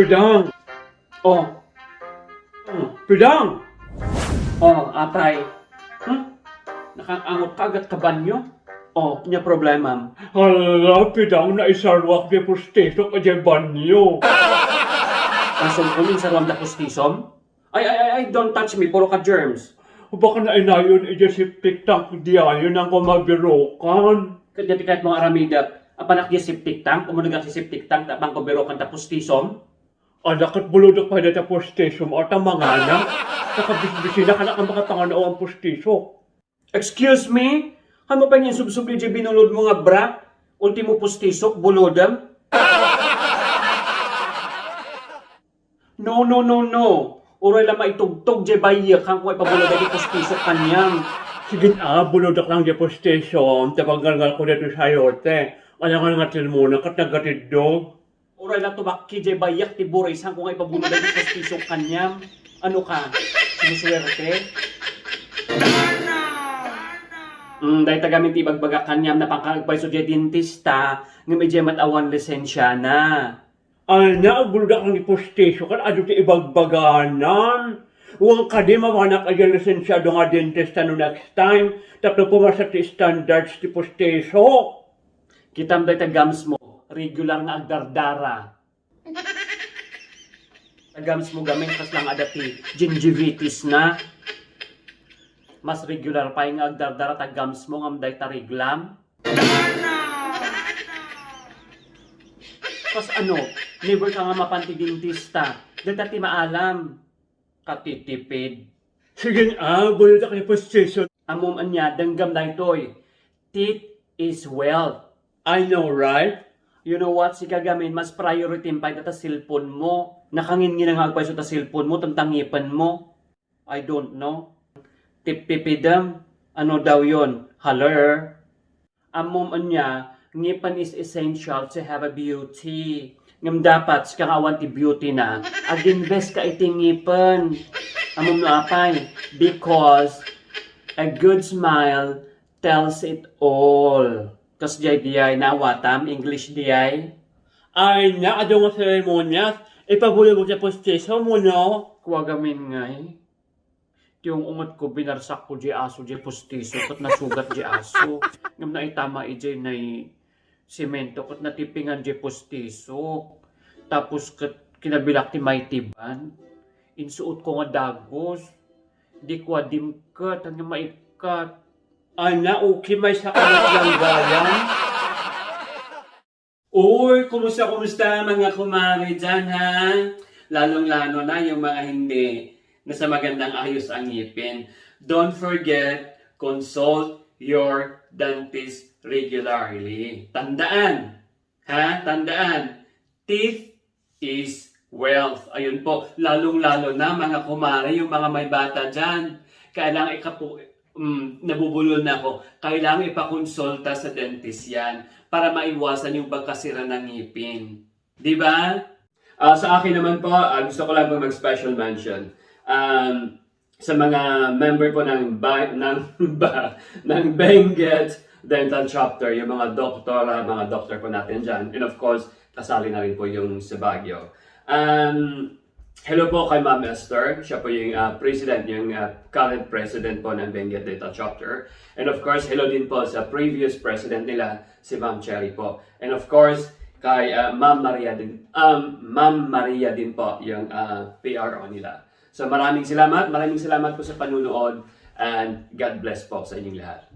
Pidang! Oh. Pidang! Oh, atay. Nakaangot ka agad ka banyo? Oh, niya problema. Hala, Pidang, na isarwak di pustiso ka di banyo. Asong kumin sa ramda pustisom? Ay, don't touch me, puro ka germs. Baka na inayon i-septic tank di ayon ang kumabirokan. Kaya kahit mga aramida, apanak di septic tank, umunagang si septic tank, tapang kubirokan ta pustisom? Anak at bulodok pa na ta pustisom, at ang mga anak, nakabisbisina ka na ang makatanganao ang pustiso. Excuse me? Hamo pa niyan subsubli di binulod mo nga bra? Ultimo pustisok, bulodam? No. Uray lang maitugtog di bayak kang kung ipabulod di pustisok kanyang. Sige bulodak lang di pustisok. Tabagal ko dito sa yote. Alang nga tilmuna kat nagatid dog. Uray lang tubaki di bayak ti buray sang kung ipabulod di pustisok kanyang. Ano ka? Sinuswerte? Dahil tagamin ti bagbaga kanyam na pangkagpay so di dentista nga medyo matawan lisensya na. Ana, buldak ang ipostesyo kan ado ti ibagbaganan. Huwag ka di mawanak ay lisensyado nga dentista no next time. Tapos pumasak ti standards ti postesyo. Kitam dahil tagams mo, regular nga agdardara. Tagams mo gamit kas lang ada ti gingivitis na. Mas regular pa yung agdardara tagams mo nga dahil tariglam. Kas never ka nga mapanti-dentista. Dahil ti maalam. Katitipid. Sige bulod ka ni postation. Amom anya, danggam na ito'y. Teeth is wealth. I know, right? You know what? Si kagamin, mas priority pa ito ta cellphone mo. Nakangin nga nga agpay sa cellphone mo, tantangipan mo. I don't know. Tipipidam. Ano daw yon? Haller. Amom anya, ngipan is essential to have a beauty. Ngam dapat sa kangawan ti beauty na, ag-invest ka iting ngipan. Amom na apay, because a good smile tells it all. Kas diyay nawatam, English diyay. Ay, naado nga seremonyas, ipabulo mo sa posteso mo, no? Kuwagamin ngay. Yung ungat ko, binarsak ko di aso, di postiso, kat nasugat di aso. Ngam na itama ijay na semento, kat natipingan di postiso. Tapos kat kinabilak ti may tiban. Insuot ko nga dagos. Di ko adimkat, ang maikat. Ana, okay, may sakalat lang gayan. Uy, kumusta mga kumari dyan, ha? Lalong-lalo na yung mga hindi nasa magandang ayos ang ngipin. Don't forget, consult your dentist regularly. Tandaan, ha? Tandaan, teeth is wealth. Ayun po, lalong-lalo na mga kumare, yung mga may bata dyan. Kailangan nabubulol na ako. Kailangan ipakonsulta sa dentist yan para maiwasan yung pagkasira ng ngipin. Di ba? Sa akin naman po, gusto ko lang po mag-special mention. Sa mga member po ng Benguet Dental Chapter, yung mga doktor po natin dyan. And of course, kasali na rin po yung sa Baguio. Hello po kay Ma'am Esther. Siya po yung president, yung current president po ng Benguet Dental Chapter. And of course, hello din po sa previous president nila, si Ma'am Cherry po. And of course, kay Ma'am Maria din po, yung PRO nila. So maraming salamat po sa panunood and God bless po sa inyong lahat.